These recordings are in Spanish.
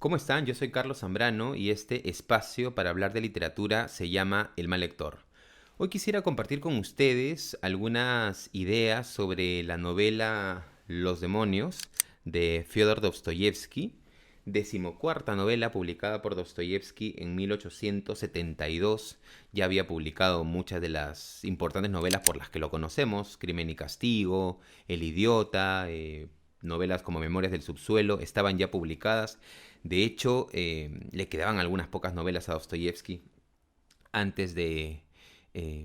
¿Cómo están? Yo soy Carlos Zambrano y este espacio para hablar de literatura se llama El Mal Lector. Hoy quisiera compartir con ustedes algunas ideas sobre la novela Los demonios de Fyodor Dostoyevsky, decimocuarta novela publicada por Dostoyevsky en 1872. Ya había publicado muchas de las importantes novelas por las que lo conocemos: Crimen y Castigo, El Idiota, novelas como Memorias del Subsuelo, estaban ya publicadas. De hecho, le quedaban algunas pocas novelas a Dostoyevsky antes de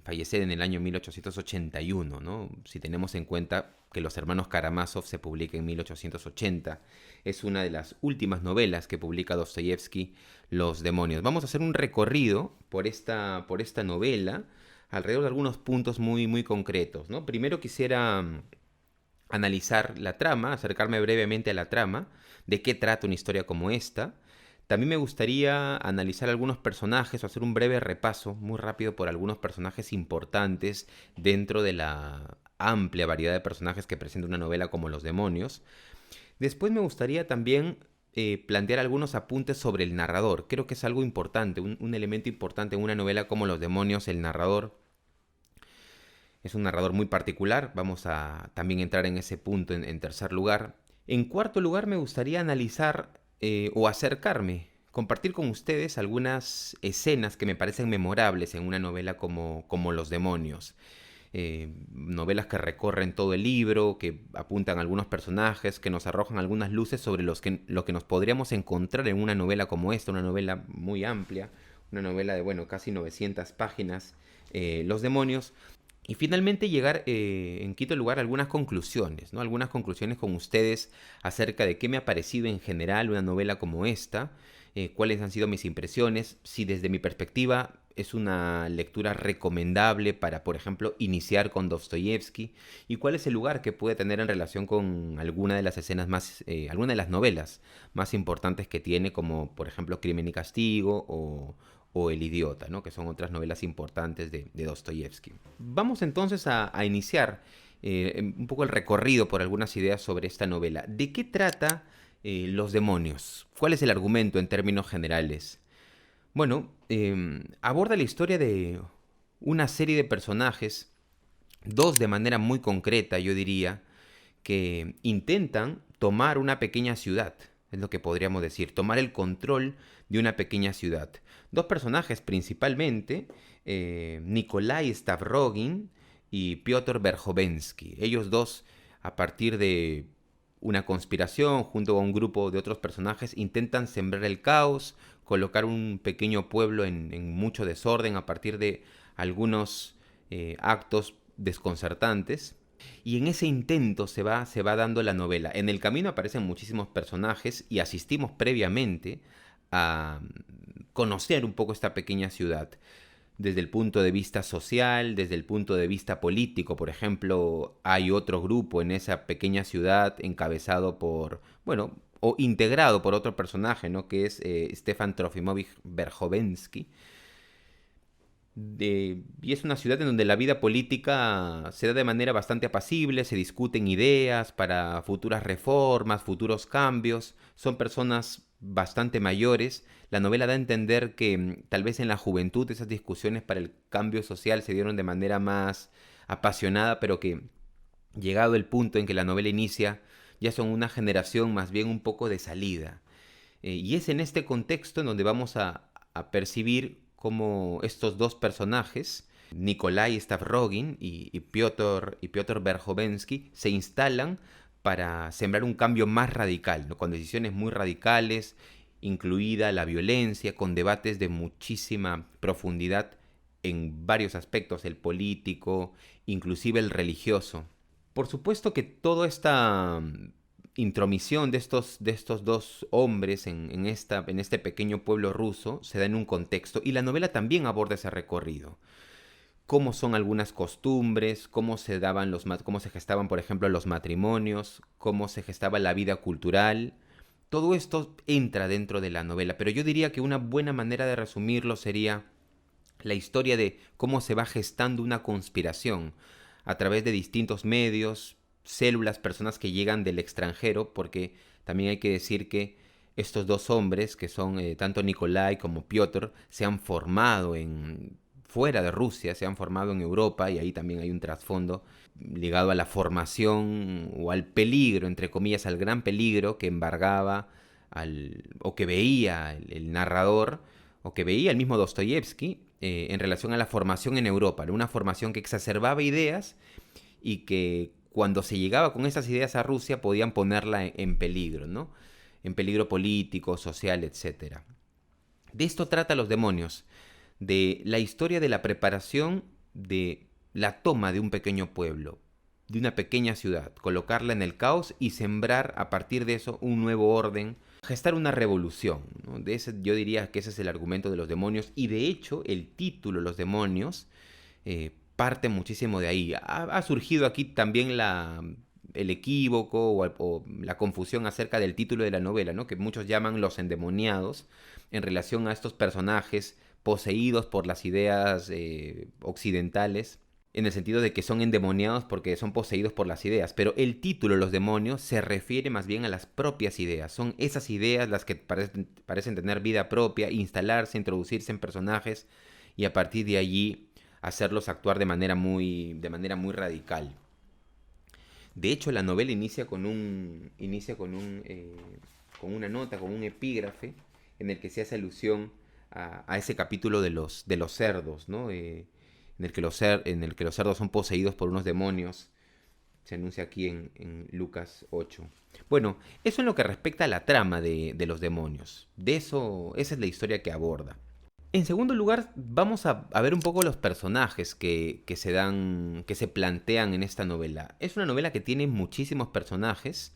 fallecer en el año 1881, ¿no? Si tenemos en cuenta que Los Hermanos Karamazov se publica en 1880, es una de las últimas novelas que publica Dostoyevsky, Los demonios. Vamos a hacer un recorrido por esta novela alrededor de algunos puntos muy concretos, ¿no? Primero quisiera analizar la trama, acercarme brevemente a la trama, de qué trata una historia como esta. También me gustaría analizar algunos personajes o hacer un breve repaso muy rápido por algunos personajes importantes dentro de la amplia variedad de personajes que presenta una novela como Los demonios. Después me gustaría también plantear algunos apuntes sobre el narrador. Creo que es algo importante, un elemento importante en una novela como Los demonios. El narrador es un narrador muy particular. Vamos a también entrar en ese punto en tercer lugar. En cuarto lugar, me gustaría analizar o acercarme, compartir con ustedes algunas escenas que me parecen memorables en una novela como Los demonios. Novelas que recorren todo el libro, que apuntan a algunos personajes, que nos arrojan algunas luces sobre lo que nos podríamos encontrar en una novela como esta, una novela muy amplia, una novela de, bueno, casi 900 páginas, Los demonios. Y finalmente llegar, en quinto lugar, a algunas conclusiones, ¿no? Algunas conclusiones con ustedes acerca de qué me ha parecido en general una novela como esta, cuáles han sido mis impresiones, si desde mi perspectiva es una lectura recomendable para, por ejemplo, iniciar con Dostoyevsky, y cuál es el lugar que puede tener en relación con alguna de las escenas más, alguna de las novelas más importantes que tiene, como por ejemplo Crimen y Castigo o El Idiota, ¿no? Que son otras novelas importantes de Dostoyevsky. Vamos entonces a iniciar un poco el recorrido por algunas ideas sobre esta novela. ¿De qué trata Los demonios? ¿Cuál es el argumento en términos generales? Bueno, aborda la historia de una serie de personajes, dos de manera muy concreta, yo diría, que intentan tomar una pequeña ciudad, es lo que podríamos decir, tomar el control de una pequeña ciudad. Dos personajes principalmente, Nikolai Stavrogin y Piotr Verhovensky. Ellos dos, a partir de una conspiración junto a un grupo de otros personajes, intentan sembrar el caos, colocar un pequeño pueblo en mucho desorden a partir de algunos actos desconcertantes. Y en ese intento se va dando la novela. En el camino aparecen muchísimos personajes y asistimos previamente a conocer un poco esta pequeña ciudad. Desde el punto de vista social, desde el punto de vista político, por ejemplo, hay otro grupo en esa pequeña ciudad encabezado por, bueno, o integrado por otro personaje, ¿no? Que es Stefan Trofimovich Verhovensky, y es una ciudad en donde la vida política se da de manera bastante apacible, se discuten ideas para futuras reformas, futuros cambios, son personas bastante mayores. La novela da a entender que tal vez en la juventud esas discusiones para el cambio social se dieron de manera más apasionada, pero que llegado el punto en que la novela inicia, ya son una generación más bien un poco de salida. Y es en este contexto en donde vamos a percibir cómo estos dos personajes, Nikolai Stavrogin y Piotr Verhovensky, se instalan para sembrar un cambio más radical, ¿no? Con decisiones muy radicales, incluida la violencia, con debates de muchísima profundidad en varios aspectos, el político, inclusive el religioso. Por supuesto que toda esta intromisión de estos dos hombres en este pequeño pueblo ruso se da en un contexto, y la novela también aborda ese recorrido. Cómo son algunas costumbres, cómo se gestaban, por ejemplo, los matrimonios, cómo se gestaba la vida cultural. Todo esto entra dentro de la novela, pero yo diría que una buena manera de resumirlo sería la historia de cómo se va gestando una conspiración a través de distintos medios, células, personas que llegan del extranjero, porque también hay que decir que estos dos hombres, que son tanto Nikolai como Piotr, se han formado fuera de Rusia, se han formado en Europa, y ahí también hay un trasfondo ligado a la formación o al peligro, entre comillas, al gran peligro que embargaba o que veía el narrador, o que veía el mismo Dostoyevsky, en relación a la formación en Europa, ¿no? Una formación que exacerbaba ideas y que cuando se llegaba con esas ideas a Rusia podían ponerla en peligro, ¿no? En peligro político, social, etcétera. De esto trata Los demonios, de la historia de la preparación de la toma de un pequeño pueblo, de una pequeña ciudad, colocarla en el caos y sembrar a partir de eso un nuevo orden, gestar una revolución, ¿no? Yo diría que ese es el argumento de Los demonios, y de hecho el título Los demonios parte muchísimo de ahí. Ha surgido aquí también el equívoco o la confusión acerca del título de la novela, ¿no? Que muchos llaman Los endemoniados, en relación a estos personajes poseídos por las ideas occidentales, en el sentido de que son endemoniados porque son poseídos por las ideas, pero el título Los demonios se refiere más bien a las propias ideas. Son esas ideas las que parecen tener vida propia, instalarse, introducirse en personajes y a partir de allí hacerlos actuar de manera muy radical. De hecho, la novela con una nota, con un epígrafe, en el que se hace alusión a ese capítulo de los cerdos, ¿no? En el que los cerdos son poseídos por unos demonios. Se anuncia aquí en Lucas 8. Bueno, eso en lo que respecta a la trama de los demonios. Esa es la historia que aborda. En segundo lugar, vamos a ver un poco los personajes que se plantean en esta novela. Es una novela que tiene muchísimos personajes.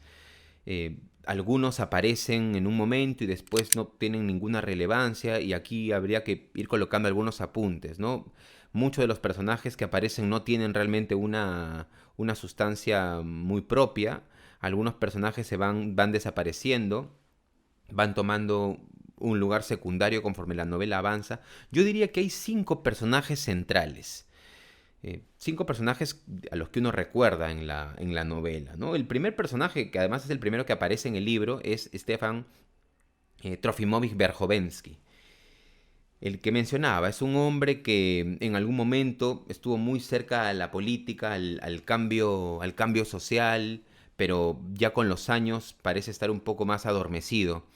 Algunos aparecen en un momento y después no tienen ninguna relevancia, y aquí habría que ir colocando algunos apuntes, ¿no? Muchos de los personajes que aparecen no tienen realmente una sustancia muy propia. Algunos personajes van desapareciendo, van tomando un lugar secundario conforme la novela avanza. Yo diría que hay 5 personajes centrales. 5 personajes a los que uno recuerda en la novela, ¿no? El primer personaje, que además es el primero que aparece en el libro, es Stefan Trofimovich Verhovensky. El que mencionaba es un hombre que en algún momento estuvo muy cerca a la política, al cambio social, pero ya con los años parece estar un poco más adormecido.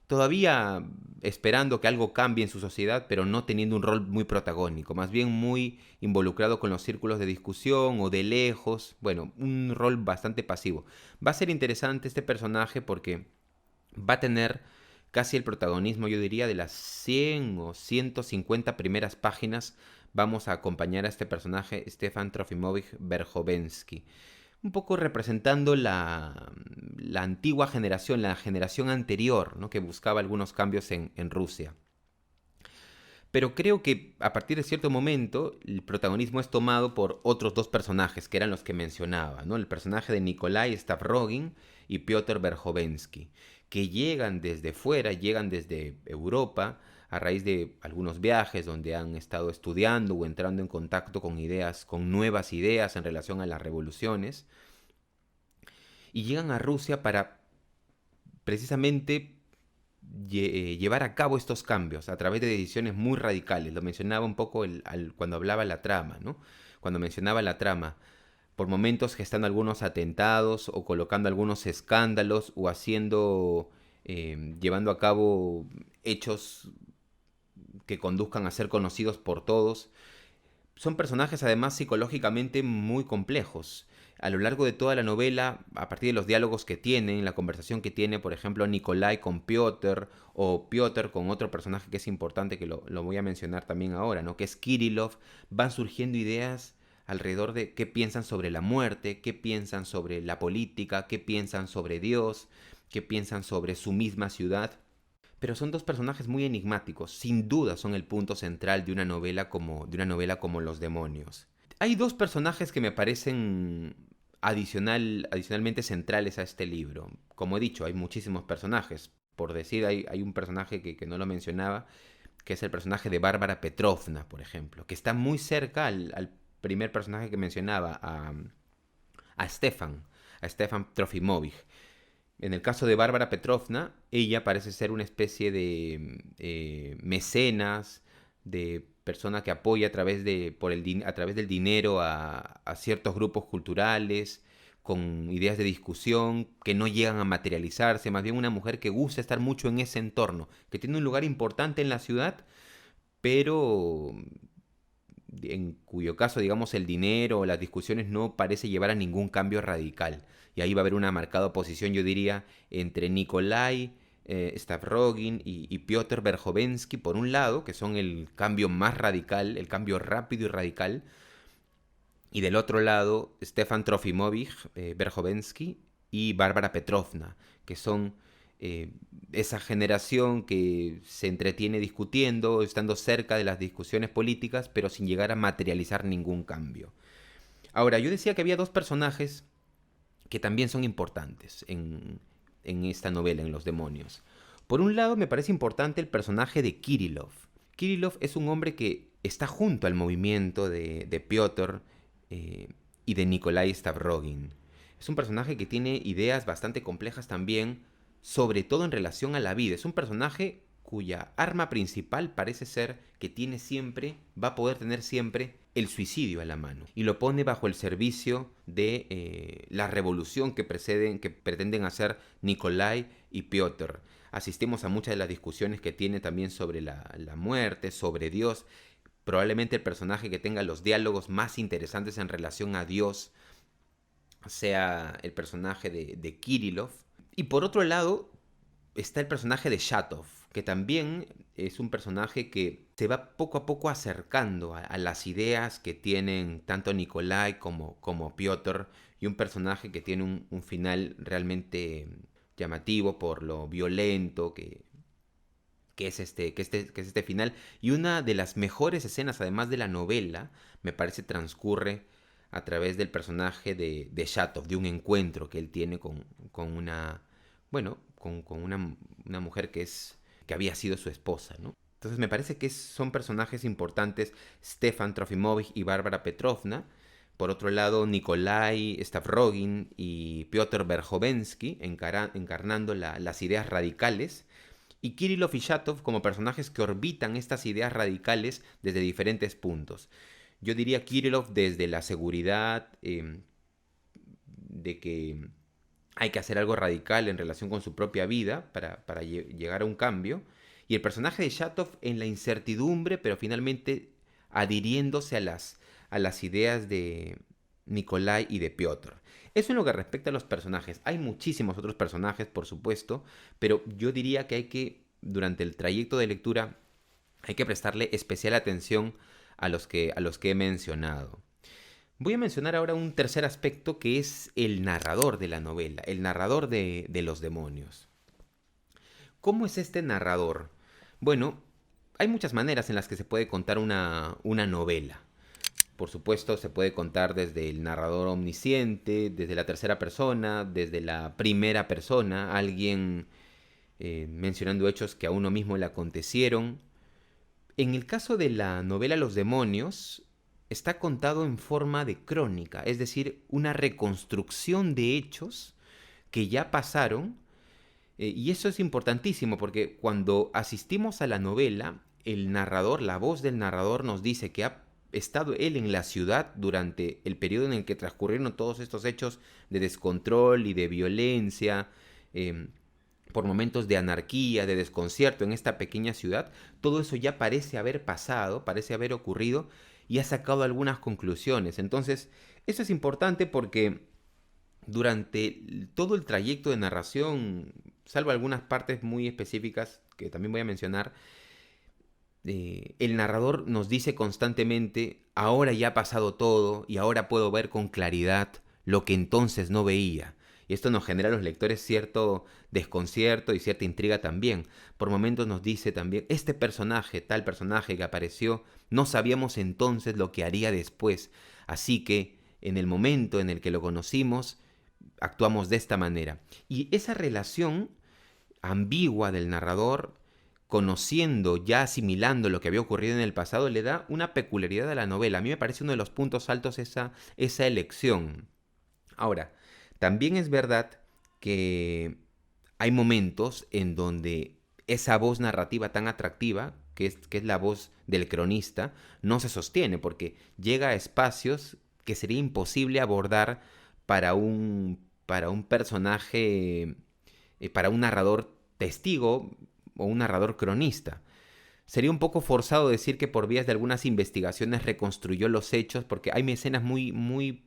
Todavía esperando que algo cambie en su sociedad, pero no teniendo un rol muy protagónico, más bien muy involucrado con los círculos de discusión o de lejos, bueno, un rol bastante pasivo. Va a ser interesante este personaje porque va a tener casi el protagonismo, yo diría, de las 100 o 150 primeras páginas. Vamos a acompañar a este personaje, Stefan Trofimovich Verhovensky, un poco representando la antigua generación, la generación anterior, ¿no? Que buscaba algunos cambios en Rusia. Pero creo que a partir de cierto momento el protagonismo es tomado por otros 2 personajes, que eran los que mencionaba, ¿no? El personaje de Nikolai Stavrogin y Piotr Verhovensky, que llegan desde fuera, llegan desde Europa, a raíz de algunos viajes donde han estado estudiando o entrando en contacto con nuevas ideas en relación a las revoluciones, y llegan a Rusia para precisamente llevar a cabo estos cambios a través de decisiones muy radicales. Lo mencionaba un poco cuando hablaba la trama, ¿no? Cuando mencionaba la trama, por momentos gestando algunos atentados o colocando algunos escándalos o llevando a cabo hechos que conduzcan a ser conocidos por todos. Son personajes además psicológicamente muy complejos. A lo largo de toda la novela, a partir de los diálogos que tienen, la conversación que tiene, por ejemplo, Nikolai con Piotr, o Piotr con otro personaje que es importante, que lo voy a mencionar también ahora, ¿no? Que es Kirillov, van surgiendo ideas alrededor de qué piensan sobre la muerte, qué piensan sobre la política, qué piensan sobre Dios, qué piensan sobre su misma ciudad. Pero son 2 personajes muy enigmáticos, sin duda son el punto central de una novela como Los demonios. Hay 2 personajes que me parecen adicionalmente centrales a este libro. Como he dicho, hay muchísimos personajes. Por decir, hay un personaje que no lo mencionaba, que es el personaje de Bárbara Petrovna, por ejemplo, que está muy cerca al primer personaje que mencionaba, a Stefan Trofimovich. En el caso de Bárbara Petrovna, ella parece ser una especie de mecenas, de persona que apoya a través, a través del dinero a ciertos grupos culturales, con ideas de discusión que no llegan a materializarse, más bien una mujer que gusta estar mucho en ese entorno, que tiene un lugar importante en la ciudad, pero en cuyo caso, digamos, el dinero o las discusiones no parece llevar a ningún cambio radical. Y ahí va a haber una marcada oposición, yo diría, entre Nikolai Stavrogin y Piotr Verhovensky, por un lado, que son el cambio más radical, el cambio rápido y radical, y del otro lado, Stefan Trofimovich Verhovensky y Bárbara Petrovna, que son eh, esa generación que se entretiene discutiendo, estando cerca de las discusiones políticas, pero sin llegar a materializar ningún cambio. Ahora, yo decía que había dos personajes que también son importantes en esta novela, en Los Demonios. Por un lado, me parece importante el personaje de Kirillov. Kirillov es un hombre que está junto al movimiento de Piotr eh, y de Nikolai Stavrogin. Es un personaje que tiene ideas bastante complejas también, sobre todo en relación a la vida. Es un personaje cuya arma principal parece ser que tiene siempre, va a poder tener siempre el suicidio a la mano. Y lo pone bajo el servicio de la revolución que pretenden hacer Nikolai y Piotr. Asistimos a muchas de las discusiones que tiene también sobre la muerte, sobre Dios. Probablemente el personaje que tenga los diálogos más interesantes en relación a Dios sea el personaje de Kirillov. Y por otro lado está el personaje de Shatov, que también es un personaje que se va poco a poco acercando a las ideas que tienen tanto Nikolai como Piotr, y un personaje que tiene un final realmente llamativo por lo violento que es este final. Y una de las mejores escenas, además de la novela, me parece transcurre a través del personaje de Shatov, de un encuentro que él tiene con una, bueno, con una mujer que había sido su esposa, ¿no? Entonces me parece que son personajes importantes, Stefan Trofimovich y Bárbara Petrovna. Por otro lado, Nikolai Stavrogin y Piotr Verhovensky encarnando las ideas radicales, y Kirillov y Shatov como personajes que orbitan estas ideas radicales desde diferentes puntos. Yo diría Kirillov desde la seguridad de que hay que hacer algo radical en relación con su propia vida para llegar a un cambio, y el personaje de Shatov en la incertidumbre, pero finalmente adhiriéndose a las ideas de Nikolai y de Piotr. Eso en lo que respecta a los personajes. Hay muchísimos otros personajes, por supuesto, pero yo diría que hay que, durante el trayecto de lectura, hay que prestarle especial atención a los que he mencionado. Voy a mencionar ahora un tercer aspecto que es el narrador de la novela, el narrador de Los Demonios. ¿Cómo es este narrador? Bueno, hay muchas maneras en las que se puede contar una novela. Por supuesto, se puede contar desde el narrador omnisciente, desde la tercera persona, desde la primera persona, alguien mencionando hechos que a uno mismo le acontecieron. En el caso de la novela Los Demonios, está contado en forma de crónica, es decir, una reconstrucción de hechos que ya pasaron. Y eso es importantísimo porque cuando asistimos a la novela, el narrador, la voz del narrador nos dice que ha estado él en la ciudad durante el periodo en el que transcurrieron todos estos hechos de descontrol y de violencia, por momentos de anarquía, de desconcierto en esta pequeña ciudad. Todo eso ya parece haber pasado, parece haber ocurrido, y ha sacado algunas conclusiones. Entonces, eso es importante porque durante todo el trayecto de narración, salvo algunas partes muy específicas que también voy a mencionar, el narrador nos dice constantemente, ahora ya ha pasado todo y ahora puedo ver con claridad lo que entonces no veía. Y esto nos genera a los lectores cierto desconcierto y cierta intriga también. Por momentos nos dice también, este personaje, tal personaje que apareció, no sabíamos entonces lo que haría después. Así que, en el momento en el que lo conocimos, actuamos de esta manera. Y esa relación ambigua del narrador, conociendo, ya asimilando lo que había ocurrido en el pasado, le da una peculiaridad a la novela. A mí me parece uno de los puntos altos esa elección. Ahora, también es verdad que hay momentos en donde esa voz narrativa tan atractiva, que es la voz del cronista, no se sostiene porque llega a espacios que sería imposible abordar para un personaje, para un narrador testigo o un narrador cronista. Sería un poco forzado decir que por vías de algunas investigaciones reconstruyó los hechos, porque hay escenas muy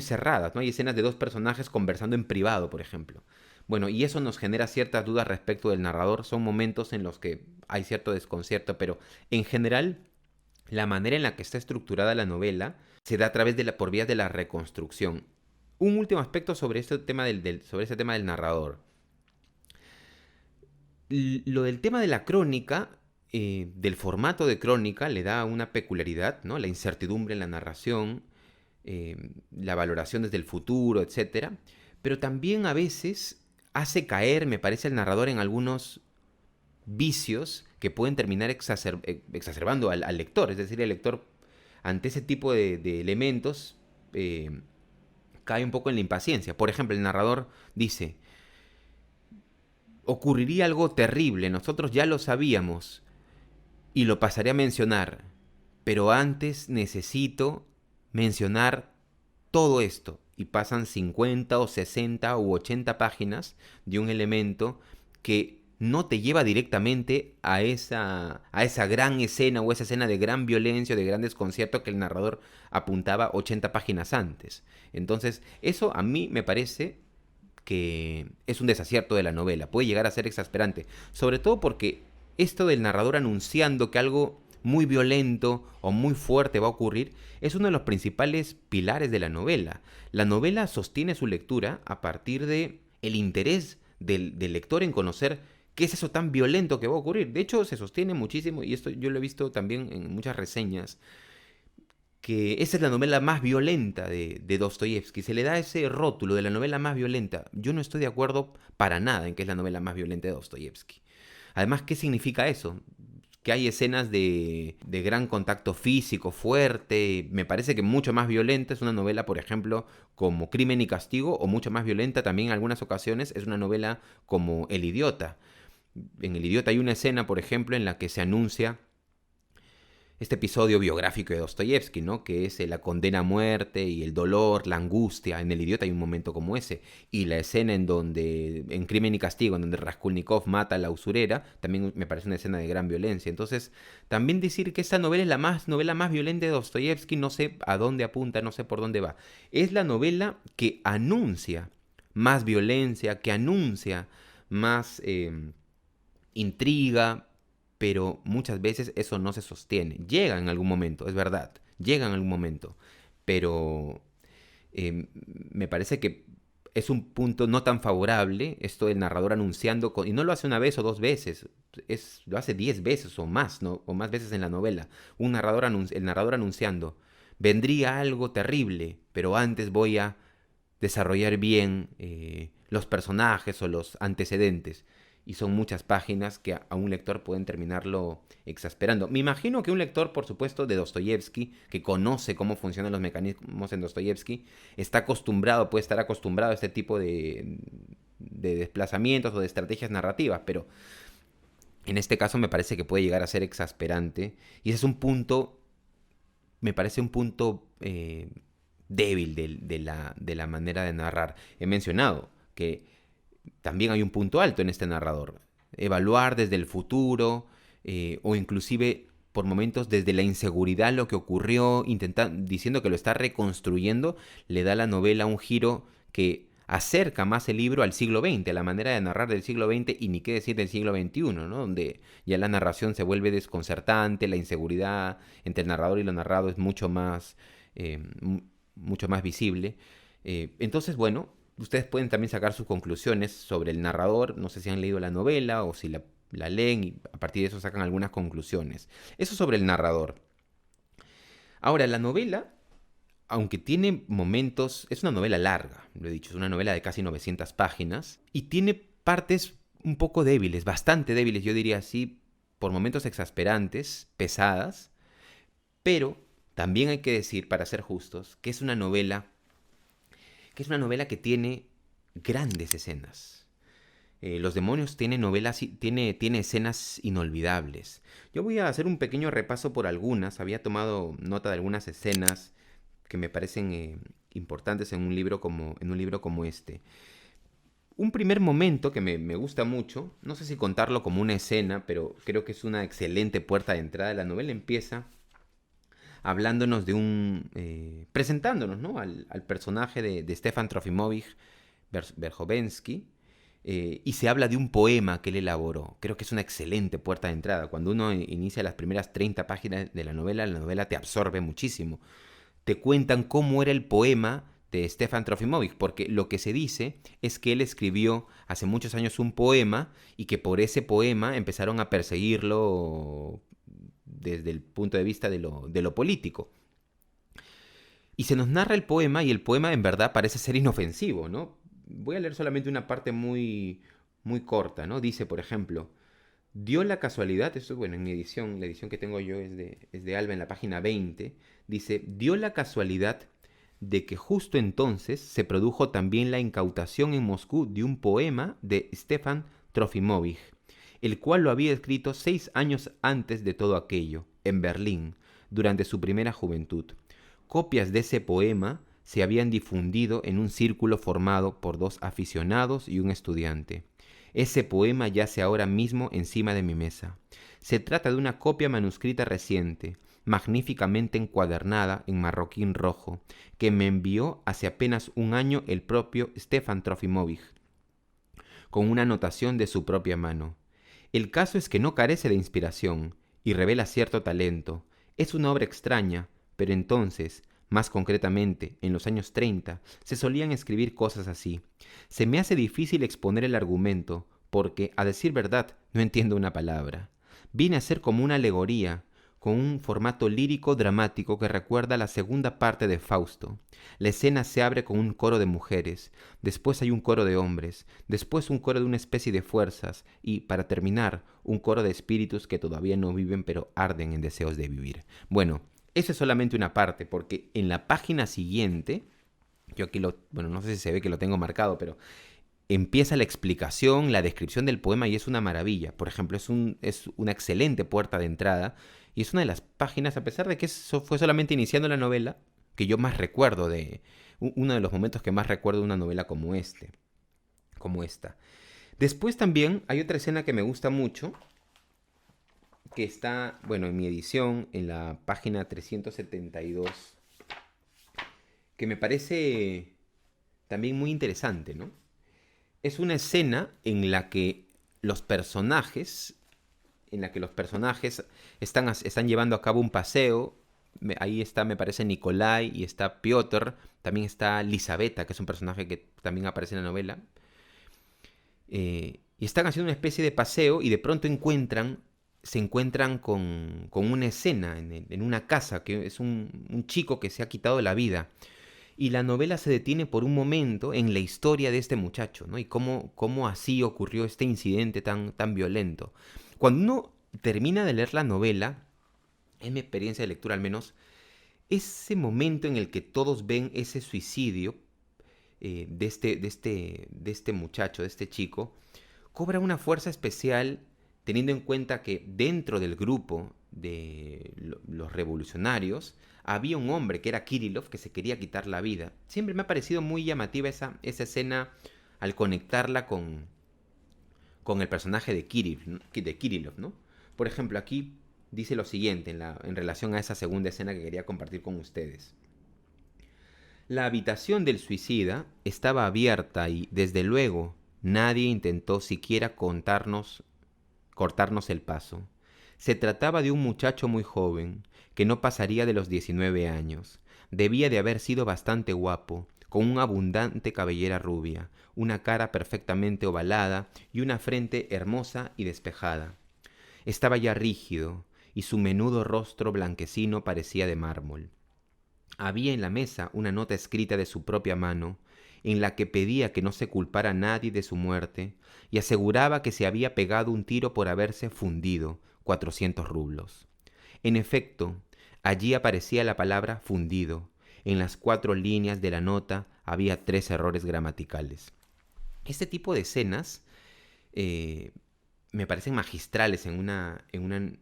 cerradas, ¿no? Hay escenas de dos personajes conversando en privado, por ejemplo. Bueno, y eso nos genera ciertas dudas respecto del narrador. Son momentos en los que hay cierto desconcierto, pero en general, la manera en la que está estructurada la novela se da a través por vías de la reconstrucción. Un último aspecto sobre este tema sobre ese tema del narrador. Lo del tema de la crónica, del formato de crónica, le da una peculiaridad, ¿no? La incertidumbre en la narración, la valoración desde el futuro, etcétera. Pero también a veces hace caer, me parece, al narrador en algunos vicios que pueden terminar exacerbando al lector. Es decir, el lector, ante ese tipo de elementos, cae un poco en la impaciencia. Por ejemplo, el narrador dice: ocurriría algo terrible, nosotros ya lo sabíamos y lo pasaré a mencionar, pero antes necesito mencionar todo esto. Y pasan 50 o 60 u 80 páginas de un elemento que no te lleva directamente a esa gran escena o esa escena de gran violencia o de gran desconcierto que el narrador apuntaba 80 páginas antes. Entonces, eso a mí me parece que es un desacierto de la novela, puede llegar a ser exasperante, sobre todo porque esto del narrador anunciando que algo muy violento o muy fuerte va a ocurrir es uno de los principales pilares de la novela. La novela sostiene su lectura a partir de el interés del lector en conocer qué es eso tan violento que va a ocurrir. De hecho, se sostiene muchísimo, y esto yo lo he visto también en muchas reseñas, que esa es la novela más violenta de Dostoyevsky. Se le da ese rótulo de la novela más violenta. Yo no estoy de acuerdo para nada en que es la novela más violenta de Dostoyevsky. Además, ¿qué significa eso? Que hay escenas de gran contacto físico fuerte. Me parece que mucho más violenta es una novela, por ejemplo, como Crimen y Castigo, o mucho más violenta también en algunas ocasiones es una novela como El Idiota. En El Idiota hay una escena, por ejemplo, en la que se anuncia este episodio biográfico de Dostoyevsky, ¿no? Que es la condena a muerte y el dolor, la angustia. En El Idiota hay un momento como ese. Y la escena en Crimen y Castigo, en donde Raskolnikov mata a la usurera, también me parece una escena de gran violencia. Entonces, también decir que esta novela es la novela más violenta de Dostoyevsky, no sé a dónde apunta, no sé por dónde va. Es la novela que anuncia más violencia, que anuncia más intriga, pero muchas veces eso no se sostiene. Llega en algún momento, es verdad, llega en algún momento, pero me parece que es un punto no tan favorable esto del narrador anunciando, y no lo hace una vez o dos veces, lo hace 10 veces o más, ¿no? O más veces en la novela. El narrador anunciando: vendría algo terrible, pero antes voy a desarrollar bien los personajes o los antecedentes. Y son muchas páginas que a un lector pueden terminarlo exasperando. Me imagino que un lector, por supuesto, de Dostoyevsky, que conoce cómo funcionan los mecanismos en Dostoyevsky, puede estar acostumbrado a este tipo de desplazamientos o de estrategias narrativas, pero en este caso me parece que puede llegar a ser exasperante. Y ese es un punto, me parece un punto débil de la manera de narrar. He mencionado que también hay un punto alto en este narrador. Evaluar desde el futuro, o inclusive por momentos desde la inseguridad lo que ocurrió, diciendo que lo está reconstruyendo, le da a la novela un giro que acerca más el libro al siglo XX, a la manera de narrar del siglo XX, y ni qué decir del siglo XXI, ¿no? Donde ya la narración se vuelve desconcertante, la inseguridad entre el narrador y lo narrado es mucho más visible. Entonces, bueno, ustedes pueden también sacar sus conclusiones sobre el narrador. No sé si han leído la novela o si la leen, y a partir de eso sacan algunas conclusiones. Eso sobre el narrador. Ahora, la novela, aunque tiene momentos, es una novela larga, lo he dicho, es una novela de casi 900 páginas y tiene partes un poco débiles, bastante débiles, yo diría así, por momentos exasperantes, pesadas, pero también hay que decir, para ser justos, que es una novela que tiene grandes escenas. Los demonios tiene novelas, tiene escenas inolvidables. Yo voy a hacer un pequeño repaso por algunas. Había tomado nota de algunas escenas que me parecen importantes en un libro como este. Un primer momento que me gusta mucho, no sé si contarlo como una escena, pero creo que es una excelente puerta de entrada. La novela empieza hablándonos de presentándonos, ¿no? Al personaje de Stefan Trofimovich Verhovensky, y se habla de un poema que él elaboró. Creo que es una excelente puerta de entrada. Cuando uno inicia las primeras 30 páginas de la novela te absorbe muchísimo. Te cuentan cómo era el poema de Stefan Trofimovich, porque lo que se dice es que él escribió hace muchos años un poema y que por ese poema empezaron a perseguirlo desde el punto de vista de lo político. Y se nos narra el poema y el poema en verdad parece ser inofensivo, ¿no? Voy a leer solamente una parte muy corta, ¿no? Dice, por ejemplo, dio la casualidad, esto bueno, en mi edición, la edición que tengo yo es de Alba en la página 20, dice, dio la casualidad de que justo entonces se produjo también la incautación en Moscú de un poema de Stefan Trofimovich, el cual lo había escrito 6 años antes de todo aquello, en Berlín, durante su primera juventud. Copias de ese poema se habían difundido en un círculo formado por 2 aficionados y un estudiante. Ese poema yace ahora mismo encima de mi mesa. Se trata de una copia manuscrita reciente, magníficamente encuadernada en marroquín rojo, que me envió hace apenas un año el propio Stefan Trofimovich, con una anotación de su propia mano. El caso es que no carece de inspiración y revela cierto talento. Es una obra extraña, pero entonces, más concretamente, en los años 30, se solían escribir cosas así. Se me hace difícil exponer el argumento, porque, a decir verdad, no entiendo una palabra. Viene a ser como una alegoría, con un formato lírico dramático que recuerda la segunda parte de Fausto. La escena se abre con un coro de mujeres, después hay un coro de hombres, después un coro de una especie de fuerzas y, para terminar, un coro de espíritus que todavía no viven pero arden en deseos de vivir. Bueno, eso es solamente una parte, porque en la página siguiente, yo aquí bueno, no sé si se ve que lo tengo marcado, pero empieza la explicación, la descripción del poema y es una maravilla. Por ejemplo, es una excelente puerta de entrada y es una de las páginas, a pesar de que eso fue solamente iniciando la novela, que yo más recuerdo uno de los momentos que más recuerdo de una novela como esta. Después también hay otra escena que me gusta mucho, que está, bueno, en mi edición, en la página 372, que me parece también muy interesante, ¿no? Es una escena en la que los personajes, están llevando a cabo un paseo. Ahí está, me parece, Nikolai y está Piotr. También está Lisabeta, que es un personaje que también aparece en la novela. Y están haciendo una especie de paseo y de pronto se encuentran con una escena en una casa, que es un chico que se ha quitado la vida. Y la novela se detiene por un momento en la historia de este muchacho, ¿no? Y cómo así ocurrió este incidente tan violento. Cuando uno termina de leer la novela, en mi experiencia de lectura al menos, ese momento en el que todos ven ese suicidio de este muchacho, de este chico, cobra una fuerza especial teniendo en cuenta que dentro del grupo de los revolucionarios había un hombre que era Kirillov que se quería quitar la vida. Siempre me ha parecido muy llamativa esa escena al conectarla con el personaje de Kirillov, ¿no? Por ejemplo, aquí dice lo siguiente en relación a esa segunda escena que quería compartir con ustedes. La habitación del suicida estaba abierta y, desde luego, nadie intentó siquiera cortarnos el paso. Se trataba de un muchacho muy joven, que no pasaría de los 19 años. Debía de haber sido bastante guapo, con una abundante cabellera rubia, una cara perfectamente ovalada y una frente hermosa y despejada. Estaba ya rígido, y su menudo rostro blanquecino parecía de mármol. Había en la mesa una nota escrita de su propia mano, en la que pedía que no se culpara a nadie de su muerte y aseguraba que se había pegado un tiro por haberse fundido 400 rublos. En efecto, allí aparecía la palabra fundido. En las 4 líneas de la nota había 3 errores gramaticales. Este tipo de escenas eh, me parecen magistrales en una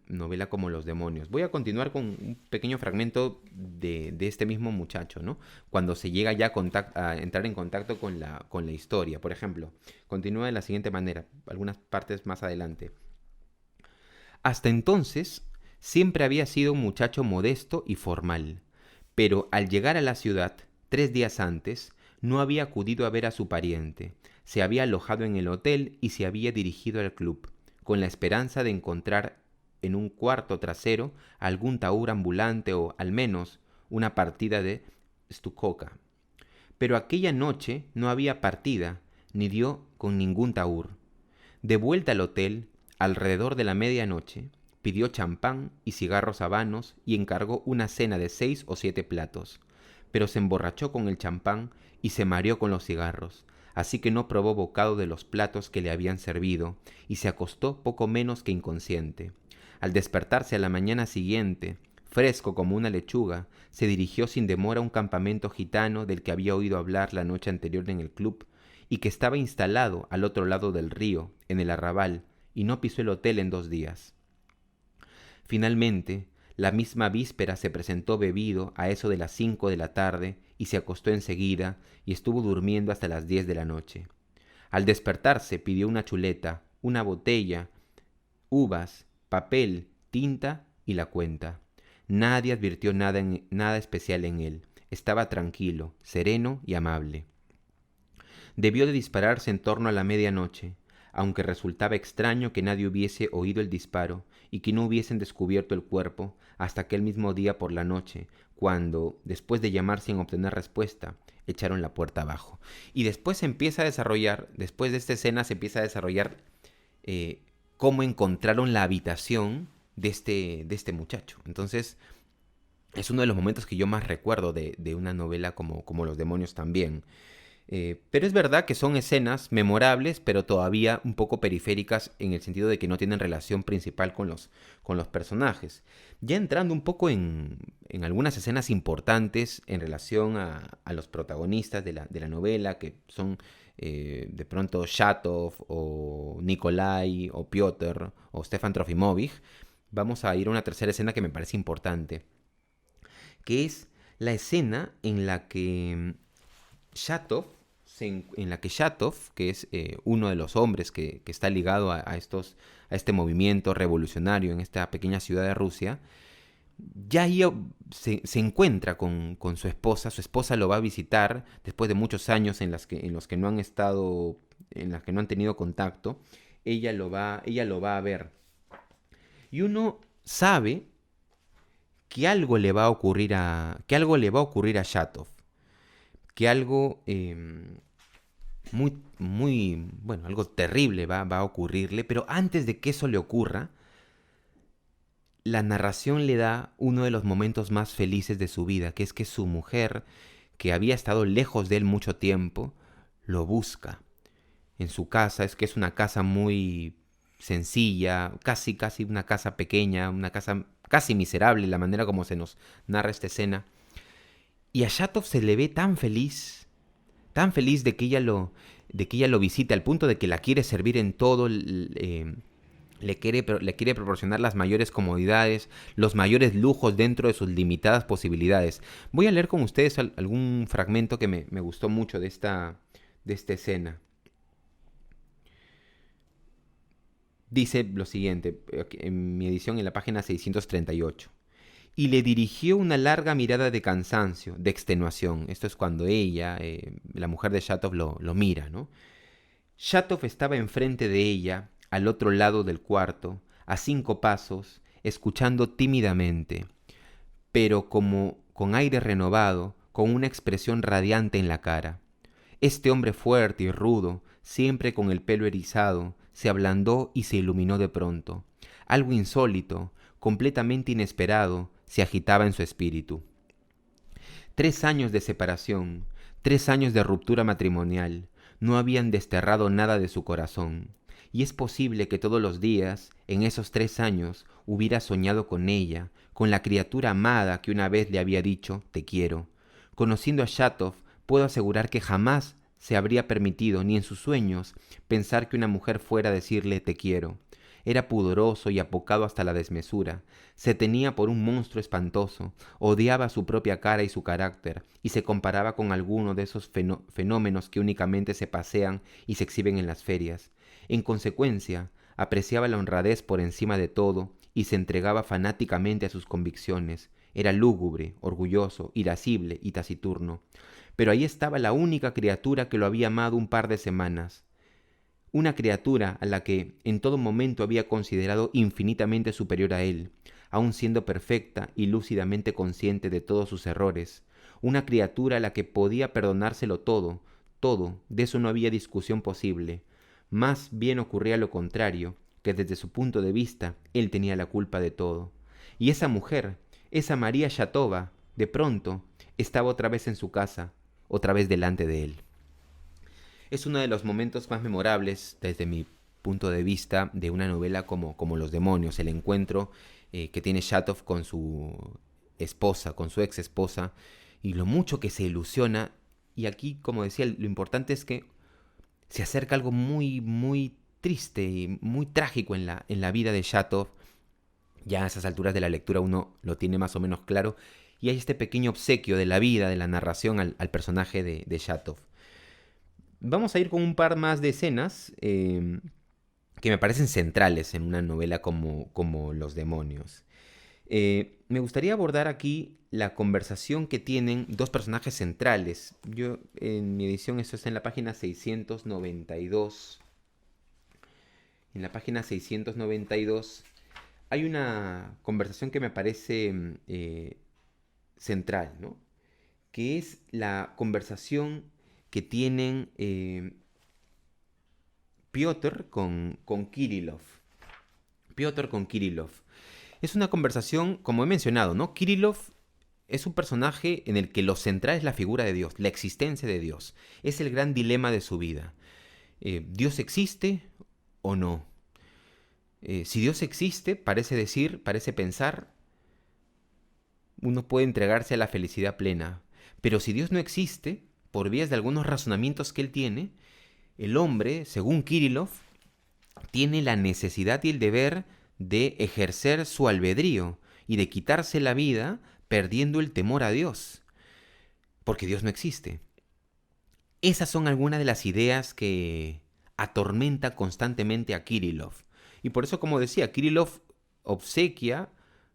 novela como Los demonios. Voy a continuar con un pequeño fragmento de este mismo muchacho, ¿no? Cuando se llega ya a entrar en contacto con la historia. Por ejemplo, continúa de la siguiente manera, algunas partes más adelante. Hasta entonces, siempre había sido un muchacho modesto y formal, pero al llegar a la ciudad, 3 días antes, no había acudido a ver a su pariente, se había alojado en el hotel y se había dirigido al club, con la esperanza de encontrar en un cuarto trasero algún taur ambulante o, al menos, una partida de stucoca. Pero aquella noche no había partida, ni dio con ningún taur. De vuelta al hotel, alrededor de la medianoche, pidió champán y cigarros habanos y encargó una cena de 6 o 7 platos. Pero se emborrachó con el champán y se mareó con los cigarros, así que no probó bocado de los platos que le habían servido y se acostó poco menos que inconsciente. Al despertarse a la mañana siguiente, fresco como una lechuga, se dirigió sin demora a un campamento gitano del que había oído hablar la noche anterior en el club y que estaba instalado al otro lado del río, en el arrabal, y no pisó el hotel en 2 días. Finalmente, la misma víspera se presentó bebido a eso de las 5 de la tarde y se acostó enseguida y estuvo durmiendo hasta las 10 de la noche. Al despertarse pidió una chuleta, una botella, uvas, papel, tinta y la cuenta. Nadie advirtió nada especial en él. Estaba tranquilo, sereno y amable. Debió de dispararse en torno a la medianoche, aunque resultaba extraño que nadie hubiese oído el disparo y que no hubiesen descubierto el cuerpo hasta aquel mismo día por la noche, cuando, después de llamar sin obtener respuesta, echaron la puerta abajo. Y después se empieza a desarrollar, después de esta escena se empieza a desarrollar eh, cómo encontraron la habitación de este muchacho. Entonces, es uno de los momentos que yo más recuerdo de una novela como Los demonios también. Pero es verdad que son escenas memorables, pero todavía un poco periféricas en el sentido de que no tienen relación principal con los personajes. Ya entrando un poco en algunas escenas importantes en relación a los protagonistas de la novela, que son de pronto Shatov o Nikolai o Piotr o Stefan Trofimovich, vamos a ir a una tercera escena que me parece importante, que es la escena en la que Shatov, que es uno de los hombres que está ligado a este movimiento revolucionario en esta pequeña ciudad de Rusia, ya ahí se encuentra con su esposa lo va a visitar después de muchos años en los que no han estado, en los que no han tenido contacto, ella lo va a ver. Y uno sabe que algo le va a ocurrir a Shatov, que algo muy, muy, bueno, algo terrible va a ocurrirle, pero antes de que eso le ocurra, la narración le da uno de los momentos más felices de su vida, que es que su mujer, que había estado lejos de él mucho tiempo, lo busca en su casa. Es una casa muy sencilla, casi, casi una casa pequeña, una casa casi miserable, la manera como se nos narra esta escena. Y a Shatov se le ve tan feliz de que ella lo visite, al punto de que la quiere servir en todo, le quiere proporcionar las mayores comodidades, los mayores lujos dentro de sus limitadas posibilidades. Voy a leer con ustedes algún fragmento que me gustó mucho de esta escena. Dice lo siguiente, en mi edición en la página 638. Y le dirigió una larga mirada de cansancio, de extenuación. Esto es cuando ella, la mujer de Shatov, lo mira, ¿no? Shatov estaba enfrente de ella, al otro lado del cuarto, a 5 pasos, escuchando tímidamente, pero como con aire renovado, con una expresión radiante en la cara. Este hombre fuerte y rudo, siempre con el pelo erizado, se ablandó y se iluminó de pronto. Algo insólito, completamente inesperado, se agitaba en su espíritu. 3 años de separación, 3 años de ruptura matrimonial, no habían desterrado nada de su corazón, y es posible que todos los días, en esos 3 años, hubiera soñado con ella, con la criatura amada que una vez le había dicho «te quiero». Conociendo a Shatov, puedo asegurar que jamás se habría permitido, ni en sus sueños, pensar que una mujer fuera a decirle te quiero. Era pudoroso y apocado hasta la desmesura. Se tenía por un monstruo espantoso, odiaba su propia cara y su carácter, y se comparaba con alguno de esos fenómenos que únicamente se pasean y se exhiben en las ferias. En consecuencia, apreciaba la honradez por encima de todo y se entregaba fanáticamente a sus convicciones. Era lúgubre, orgulloso, irascible y taciturno. Pero ahí estaba la única criatura que lo había amado un par de semanas. Una criatura a la que en todo momento había considerado infinitamente superior a él, aun siendo perfecta y lúcidamente consciente de todos sus errores. Una criatura a la que podía perdonárselo todo, todo, de eso no había discusión posible. Más bien ocurría lo contrario, que desde su punto de vista él tenía la culpa de todo. Y esa mujer, esa María Shatova, de pronto, estaba otra vez en su casa, otra vez delante de él. Es uno de los momentos más memorables, desde mi punto de vista, de una novela como Los demonios, el encuentro que tiene Shatov con su esposa, con su ex esposa, y lo mucho que se ilusiona. Y aquí, como decía, lo importante es que se acerca algo muy, muy triste y muy trágico en la vida de Shatov. Ya a esas alturas de la lectura uno lo tiene más o menos claro, y hay este pequeño obsequio de la vida, de la narración al personaje de Shatov. Vamos a ir con un par más de escenas que me parecen centrales en una novela como Los demonios. Me gustaría abordar aquí la conversación que tienen dos personajes centrales. Yo en mi edición esto está en la página 692. En la página 692 hay una conversación que me parece central, ¿no? Que es la conversación que tienen Piotr con Kirillov. Piotr con Kirillov. Es una conversación, como he mencionado, ¿no? Kirillov es un personaje en el que lo central es la figura de Dios, la existencia de Dios. Es el gran dilema de su vida. ¿Dios existe o no? Si Dios existe, parece decir, parece pensar, uno puede entregarse a la felicidad plena. Pero si Dios no existe, por vías de algunos razonamientos que él tiene, el hombre, según Kirillov, tiene la necesidad y el deber de ejercer su albedrío y de quitarse la vida perdiendo el temor a Dios, porque Dios no existe. Esas son algunas de las ideas que atormenta constantemente a Kirillov. Y por eso, como decía, Kirillov obsequia,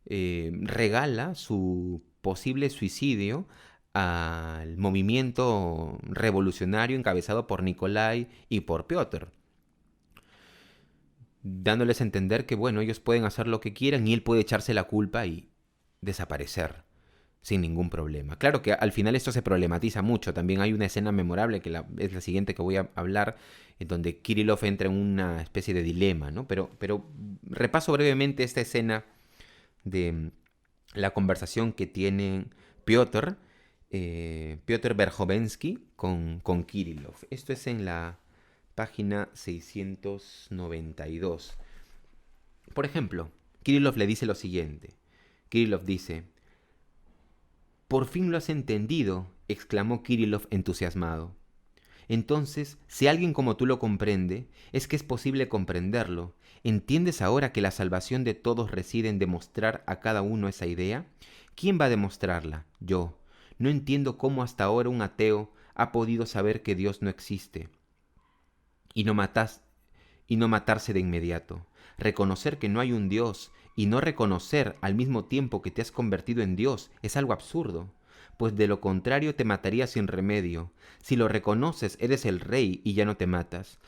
regala su posible suicidio al movimiento revolucionario encabezado por Nikolai y por Piotr, dándoles a entender que, bueno, ellos pueden hacer lo que quieran y él puede echarse la culpa y desaparecer sin ningún problema. Claro que al final esto se problematiza mucho. También hay una escena memorable, que es la siguiente que voy a hablar, en donde Kirillov entra en una especie de dilema, ¿no? Pero repaso brevemente esta escena de la conversación que tienen Piotr Verhovensky con Kirillov. Esto es en la página 692. Por ejemplo, Kirillov le dice lo siguiente. Kirillov dice: «Por fin lo has entendido», exclamó Kirillov entusiasmado. «Entonces, si alguien como tú lo comprende, es que es posible comprenderlo. ¿Entiendes ahora que la salvación de todos reside en demostrar a cada uno esa idea? ¿Quién va a demostrarla? Yo. No entiendo cómo hasta ahora un ateo ha podido saber que Dios no existe y no matarse de inmediato. Reconocer que no hay un Dios y no reconocer al mismo tiempo que te has convertido en Dios es algo absurdo, pues de lo contrario te mataría sin remedio. Si lo reconoces, eres el rey y ya no te matas,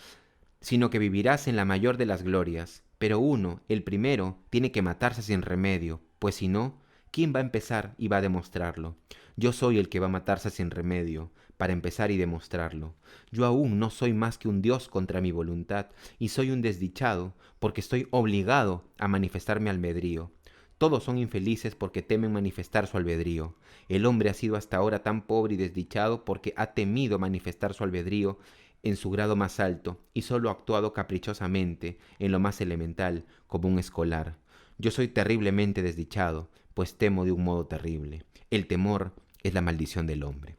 sino que vivirás en la mayor de las glorias. Pero uno, el primero, tiene que matarse sin remedio, pues si no, ¿quién va a empezar y va a demostrarlo? Yo soy el que va a matarse sin remedio, para empezar y demostrarlo. Yo aún no soy más que un Dios contra mi voluntad, y soy un desdichado, porque estoy obligado a manifestar mi albedrío. Todos son infelices porque temen manifestar su albedrío. El hombre ha sido hasta ahora tan pobre y desdichado porque ha temido manifestar su albedrío en su grado más alto y solo ha actuado caprichosamente en lo más elemental, como un escolar. Yo soy terriblemente desdichado, pues temo de un modo terrible. El temor es la maldición del hombre.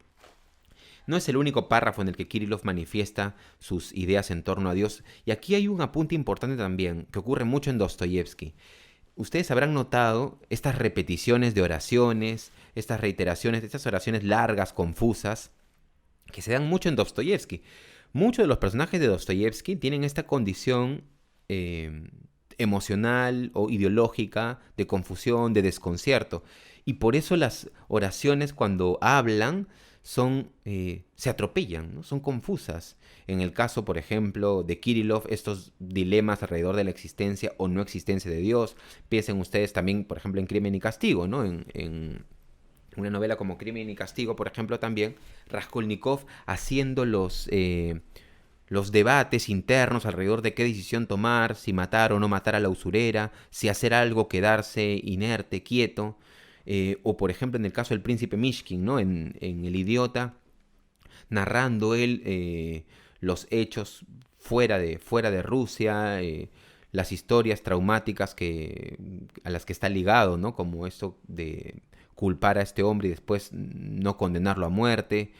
No es el único párrafo en el que Kirillov manifiesta sus ideas en torno a Dios. Y aquí hay un apunte importante también, que ocurre mucho en Dostoyevsky. Ustedes habrán notado estas repeticiones de oraciones, estas reiteraciones, estas oraciones largas, confusas, que se dan mucho en Dostoyevsky. Muchos de los personajes de Dostoyevsky tienen esta condición eh, emocional o ideológica de confusión, de desconcierto. Y por eso las oraciones cuando hablan se atropellan, ¿no? Son confusas. En el caso, por ejemplo, de Kirillov, estos dilemas alrededor de la existencia o no existencia de Dios. Piensen ustedes también, por ejemplo, en Crimen y Castigo, ¿no? En una novela como Crimen y Castigo, por ejemplo, también Raskolnikov haciendo los debates internos alrededor de qué decisión tomar, si matar o no matar a la usurera, si hacer algo, quedarse inerte, quieto. O por ejemplo en el caso del príncipe Mishkin, ¿no? En El Idiota, narrando él los hechos fuera de Rusia, las historias traumáticas a las que está ligado, ¿no? Como esto de culpar a este hombre y después no condenarlo a muerte.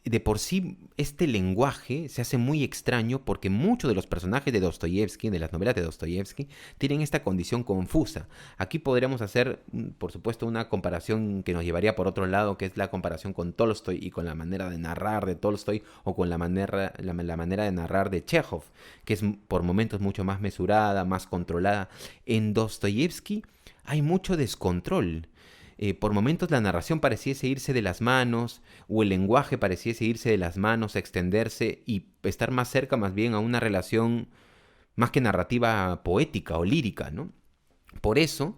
De por sí, este lenguaje se hace muy extraño porque muchos de los personajes de Dostoyevsky, de las novelas de Dostoyevsky, tienen esta condición confusa. Aquí podríamos hacer, por supuesto, una comparación que nos llevaría por otro lado, que es la comparación con Tolstoy y con la manera de narrar de Tolstoy o con la manera de narrar de Chekhov, que es por momentos mucho más mesurada, más controlada. En Dostoyevsky hay mucho descontrol. Por momentos la narración pareciese irse de las manos, o el lenguaje pareciese irse de las manos, extenderse y estar más cerca más bien a una relación más que narrativa poética o lírica, ¿no? Por eso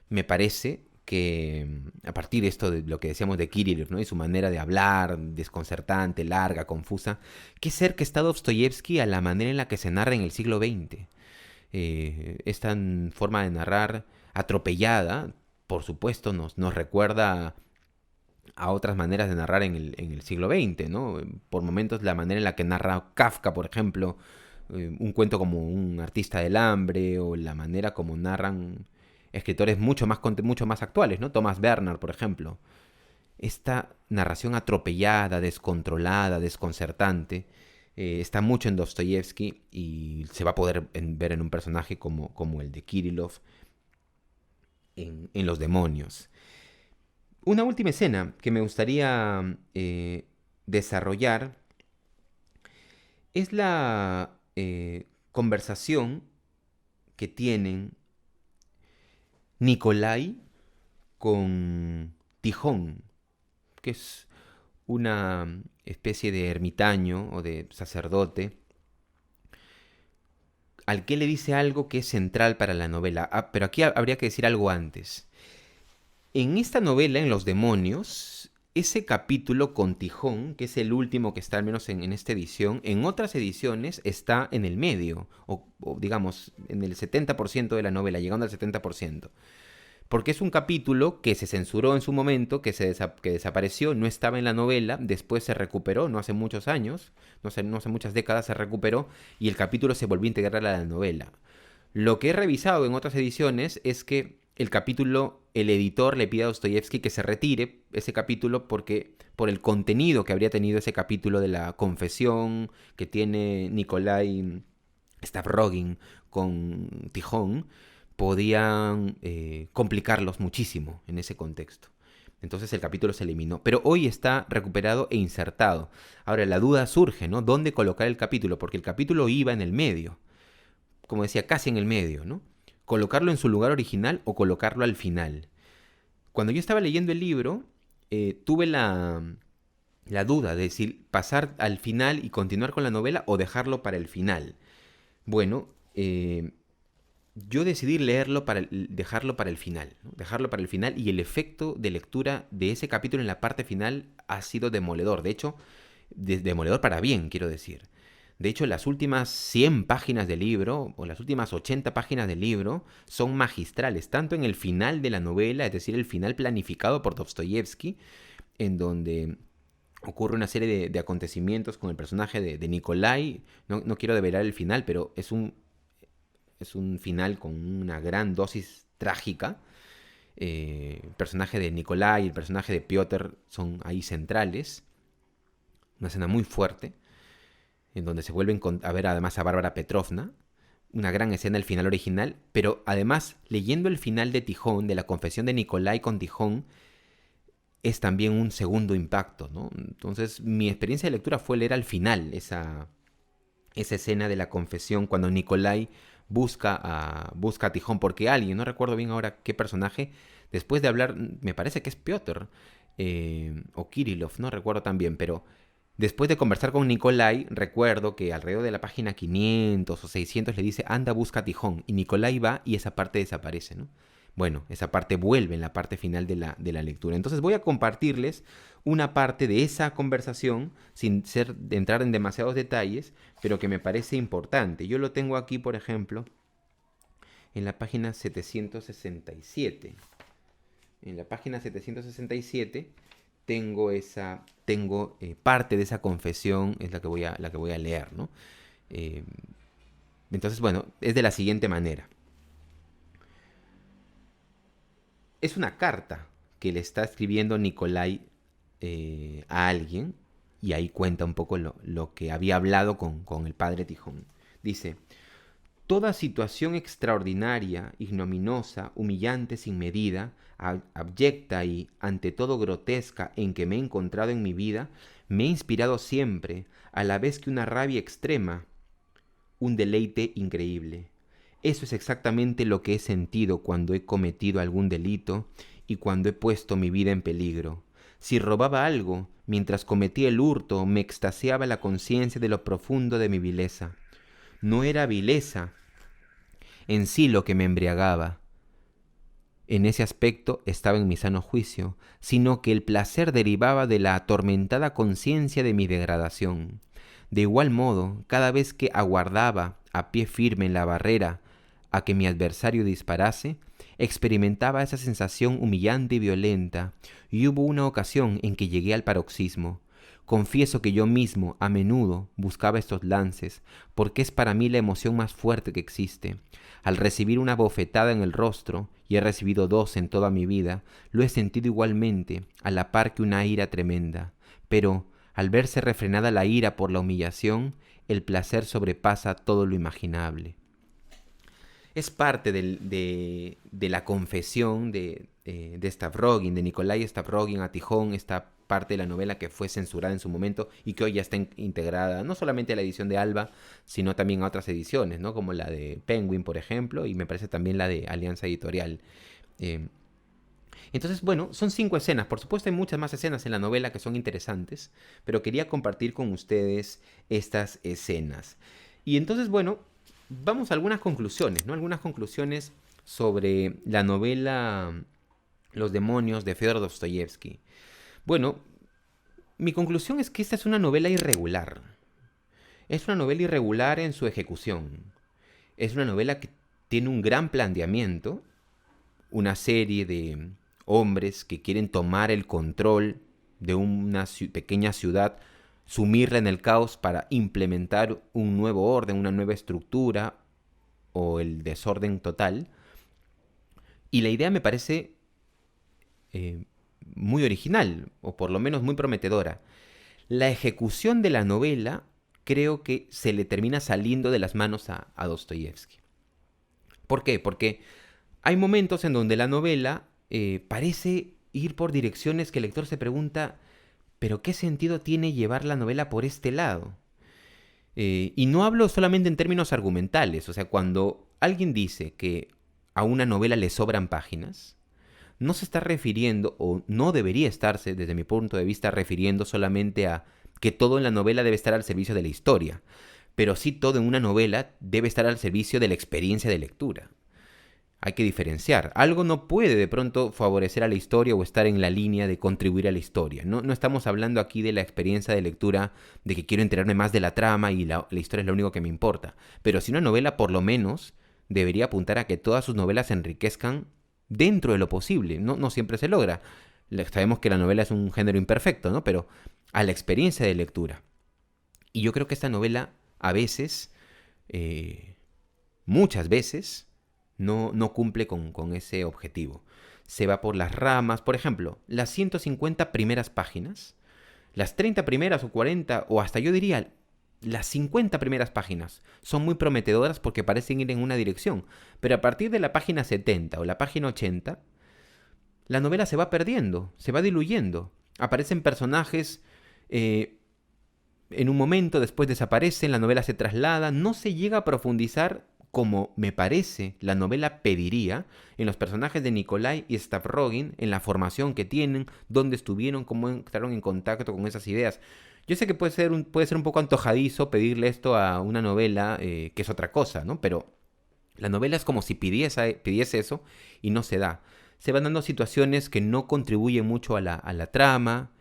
me parece que a partir de esto de lo que decíamos de Kirillov, ¿no? Y su manera de hablar, desconcertante, larga, confusa, qué cerca está Dostoyevsky a la manera en la que se narra en el siglo XX. Esta forma de narrar atropellada, por supuesto, nos recuerda a otras maneras de narrar en el siglo XX, ¿no? Por momentos la manera en la que narra Kafka, por ejemplo, un cuento como Un artista del hambre, o la manera como narran escritores mucho más actuales, ¿no? Thomas Bernhard, por ejemplo. Esta narración atropellada, descontrolada, desconcertante, está mucho en Dostoyevsky y se va a poder ver en un personaje como el de Kirillov en Los demonios. Una última escena que me gustaría desarrollar es la conversación que tienen Nikolai con Tijón, que es una especie de ermitaño o de sacerdote, al que le dice algo que es central para la novela. Pero aquí habría que decir algo antes. En esta novela, en Los demonios, ese capítulo con Tijón, que es el último que está al menos en esta edición, en otras ediciones está en el medio, o digamos, en el 70% de la novela, llegando al 70%. Porque es un capítulo que se censuró en su momento, que desapareció, no estaba en la novela, después se recuperó, no hace muchos años, no hace muchas décadas se recuperó, y el capítulo se volvió a integrar a la novela. Lo que he revisado en otras ediciones es que el editor le pide a Dostoyevsky que se retire ese capítulo porque por el contenido que habría tenido ese capítulo de la confesión que tiene Nikolai Stavrogin con Tijón, podían complicarlos muchísimo en ese contexto. Entonces el capítulo se eliminó. Pero hoy está recuperado e insertado. Ahora la duda surge, ¿no? ¿Dónde colocar el capítulo? Porque el capítulo iba en el medio. Como decía, casi en el medio, ¿no? ¿Colocarlo en su lugar original o colocarlo al final? Cuando yo estaba leyendo el libro, tuve la duda de si pasar al final y continuar con la novela o dejarlo para el final. Bueno, yo decidí dejarlo para el final, ¿no? Dejarlo para el final, y el efecto de lectura de ese capítulo en la parte final ha sido demoledor. De hecho, demoledor para bien, quiero decir. De hecho, las últimas 100 páginas del libro, o las últimas 80 páginas del libro, son magistrales, tanto en el final de la novela, es decir, el final planificado por Dostoyevsky, en donde ocurre una serie de acontecimientos con el personaje de Nikolai. No quiero develar el final, pero es un final con una gran dosis trágica. El personaje de Nikolai y el personaje de Piotr son ahí centrales. Una escena muy fuerte, en donde se vuelven a ver además a Bárbara Petrovna. Una gran escena, el final original, pero además, leyendo el final de Tijón, de la confesión de Nikolai con Tijón, es también un segundo impacto, ¿no? Entonces, mi experiencia de lectura fue leer al final esa escena de la confesión, cuando Nikolai busca a Tijón, porque alguien, no recuerdo bien ahora qué personaje, después de hablar, me parece que es Piotr, o Kirillov, no recuerdo tan bien, pero después de conversar con Nikolai, recuerdo que alrededor de la página 500 o 600 le dice, anda, busca a Tijón, y Nikolai va y esa parte desaparece, ¿no? Bueno, esa parte vuelve en la parte final de la lectura. Entonces voy a compartirles una parte de esa conversación, sin entrar en demasiados detalles, pero que me parece importante. Yo lo tengo aquí, por ejemplo, en la página 767. En la página 767 tengo parte de esa confesión, es la que voy a leer, ¿no? Eh, entonces, bueno, es de la siguiente manera. Es una carta que le está escribiendo Nikolai a alguien, y ahí cuenta un poco lo que había hablado con el padre Tijón. Dice, toda situación extraordinaria, ignominiosa, humillante sin medida, abyecta y, ante todo, grotesca en que me he encontrado en mi vida, me ha inspirado siempre, a la vez que una rabia extrema, un deleite increíble. Eso es exactamente lo que he sentido cuando he cometido algún delito y cuando he puesto mi vida en peligro. Si robaba algo, mientras cometía el hurto, me extasiaba la conciencia de lo profundo de mi vileza. No era vileza en sí lo que me embriagaba. En ese aspecto estaba en mi sano juicio, sino que el placer derivaba de la atormentada conciencia de mi degradación. De igual modo, cada vez que aguardaba, a pie firme en la barrera, a que mi adversario disparase, experimentaba esa sensación humillante y violenta, y hubo una ocasión en que llegué al paroxismo. Confieso que yo mismo, a menudo, buscaba estos lances, porque es para mí la emoción más fuerte que existe. Al recibir una bofetada en el rostro, y he recibido 2 en toda mi vida, lo he sentido igualmente, a la par que una ira tremenda. Pero, al verse refrenada la ira por la humillación, el placer sobrepasa todo lo imaginable. Es parte de la confesión de Stavrogin, de Nikolai Stavrogin a Tijón, esta parte de la novela que fue censurada en su momento y que hoy ya está integrada no solamente a la edición de Alba, sino también a otras ediciones, ¿no? Como la de Penguin, por ejemplo, y me parece también la de Alianza Editorial. Eh, entonces, bueno, son 5 escenas. Por supuesto hay muchas más escenas en la novela que son interesantes, pero quería compartir con ustedes estas escenas. Y entonces, bueno, vamos a algunas conclusiones, ¿no? Algunas conclusiones sobre la novela Los demonios de Fyodor Dostoyevsky. Bueno, mi conclusión es que esta es una novela irregular. Es una novela irregular en su ejecución. Es una novela que tiene un gran planteamiento, una serie de hombres que quieren tomar el control de una pequeña ciudad, sumirla en el caos para implementar un nuevo orden, una nueva estructura o el desorden total. Y la idea me parece muy original, o por lo menos muy prometedora. La ejecución de la novela creo que se le termina saliendo de las manos a Dostoyevsky. ¿Por qué? Porque hay momentos en donde la novela parece ir por direcciones que el lector se pregunta, ¿pero qué sentido tiene llevar la novela por este lado? Y no hablo solamente en términos argumentales, o sea, cuando alguien dice que a una novela le sobran páginas, no se está refiriendo, o no debería estarse, desde mi punto de vista, refiriendo solamente a que todo en la novela debe estar al servicio de la historia, pero sí todo en una novela debe estar al servicio de la experiencia de lectura. Hay que diferenciar. Algo no puede de pronto favorecer a la historia o estar en la línea de contribuir a la historia. No estamos hablando aquí de la experiencia de lectura, de que quiero enterarme más de la trama y la historia es lo único que me importa. Pero si una novela, por lo menos, debería apuntar a que todas sus novelas se enriquezcan dentro de lo posible. No siempre se logra. Sabemos que la novela es un género imperfecto, ¿no? Pero a la experiencia de lectura. Y yo creo que esta novela, a veces, muchas veces, no cumple con ese objetivo. se va por las ramas. Por ejemplo, las 150 primeras páginas, las 30 primeras o 40 o hasta yo diría las 50 primeras páginas son muy prometedoras porque parecen ir en una dirección. Pero a partir de la página 70 o la página 80, la novela se va perdiendo, se va diluyendo. Aparecen personajes en un momento, después desaparecen, la novela se traslada, no se llega a profundizar como me parece la novela pediría en los personajes de Nikolai y Stavrogin, en la formación que tienen, dónde estuvieron, cómo entraron en contacto con esas ideas. Yo sé que puede ser un poco antojadizo pedirle esto a una novela que es otra cosa, ¿no? Pero la novela es como si pidiese eso y no se da. Se van dando situaciones que no contribuyen mucho a la trama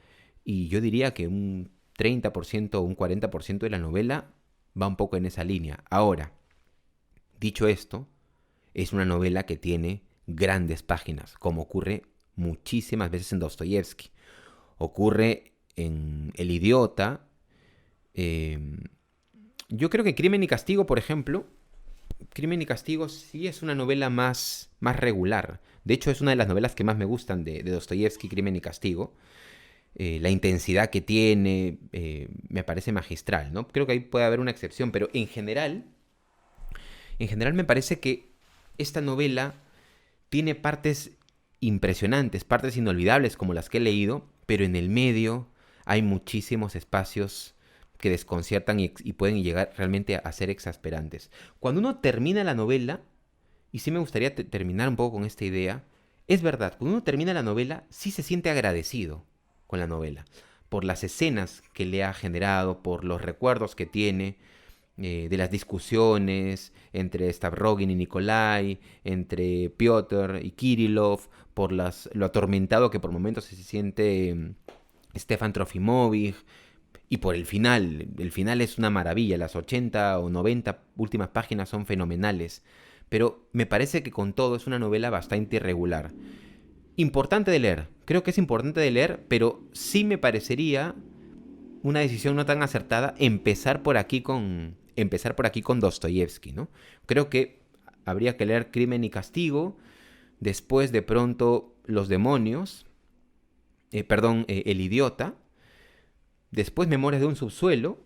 y yo diría que un 30% o un 40% de la novela va un poco en esa línea. Ahora, dicho esto, es una novela que tiene grandes páginas, como ocurre muchísimas veces en Dostoyevsky. Ocurre en El Idiota. Yo creo que Crimen y Castigo, por ejemplo, Crimen y Castigo sí es una novela más regular. De hecho, es una de las novelas que más me gustan de Dostoyevsky, Crimen y Castigo. La intensidad que tiene me parece magistral, ¿no? Creo que ahí puede haber una excepción, pero en general me parece que esta novela tiene partes impresionantes, partes inolvidables como las que he leído, pero en el medio hay muchísimos espacios que desconciertan y pueden llegar realmente a ser exasperantes. Cuando uno termina la novela, y sí me gustaría terminar un poco con esta idea, es verdad, cuando uno termina la novela, sí se siente agradecido con la novela, por las escenas que le ha generado, por los recuerdos que tiene, de las discusiones entre Stavrogin y Nikolai, entre Piotr y Kirillov, por lo atormentado que por momentos se siente Stefan Trofimovich, y por el final. El final es una maravilla, las 80 o 90 últimas páginas son fenomenales, pero me parece que con todo es una novela bastante irregular. Importante de leer, creo que es importante de leer, pero sí me parecería una decisión no tan acertada empezar por aquí con Dostoyevsky, ¿no? Creo que habría que leer Crimen y Castigo, después de pronto Los demonios, El idiota, después Memorias de un subsuelo,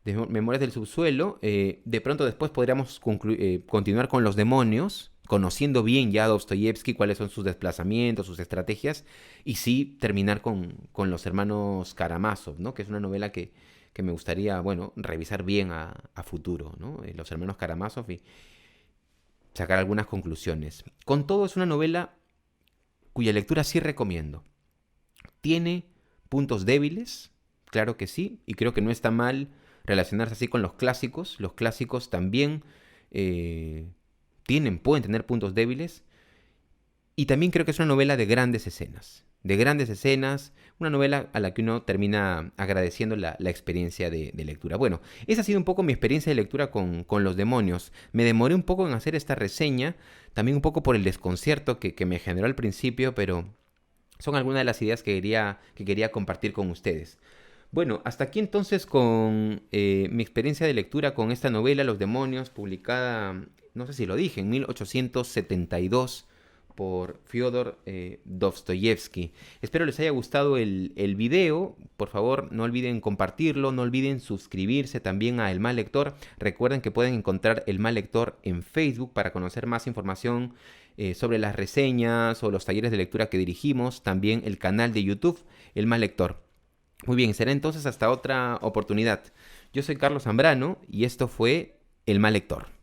Memorias del subsuelo, de pronto después podríamos continuar con Los demonios, conociendo bien ya a Dostoyevsky, cuáles son sus desplazamientos, sus estrategias, y sí terminar con Los hermanos Karamazov, ¿no? Que es una novela que me gustaría, bueno, revisar bien a futuro, ¿no? Los hermanos Karamazov y sacar algunas conclusiones. Con todo, es una novela cuya lectura sí recomiendo. Tiene puntos débiles, claro que sí, y creo que no está mal relacionarse así con los clásicos. Los clásicos también pueden tener puntos débiles. Y también creo que es una novela de grandes escenas. Una novela a la que uno termina agradeciendo la experiencia de lectura. Bueno, esa ha sido un poco mi experiencia de lectura con Los demonios. Me demoré un poco en hacer esta reseña, también un poco por el desconcierto que me generó al principio, pero son algunas de las ideas que quería compartir con ustedes. Bueno, hasta aquí entonces con mi experiencia de lectura con esta novela, Los demonios, publicada, no sé si lo dije, en 1872 por Fyodor Dostoyevsky. Espero les haya gustado el video. Por favor, no olviden compartirlo, no olviden suscribirse también a El Mal Lector. Recuerden que pueden encontrar El Mal Lector en Facebook para conocer más información sobre las reseñas o los talleres de lectura que dirigimos. También el canal de YouTube, El Mal Lector. Muy bien, será entonces hasta otra oportunidad. Yo soy Carlos Zambrano y esto fue El Mal Lector.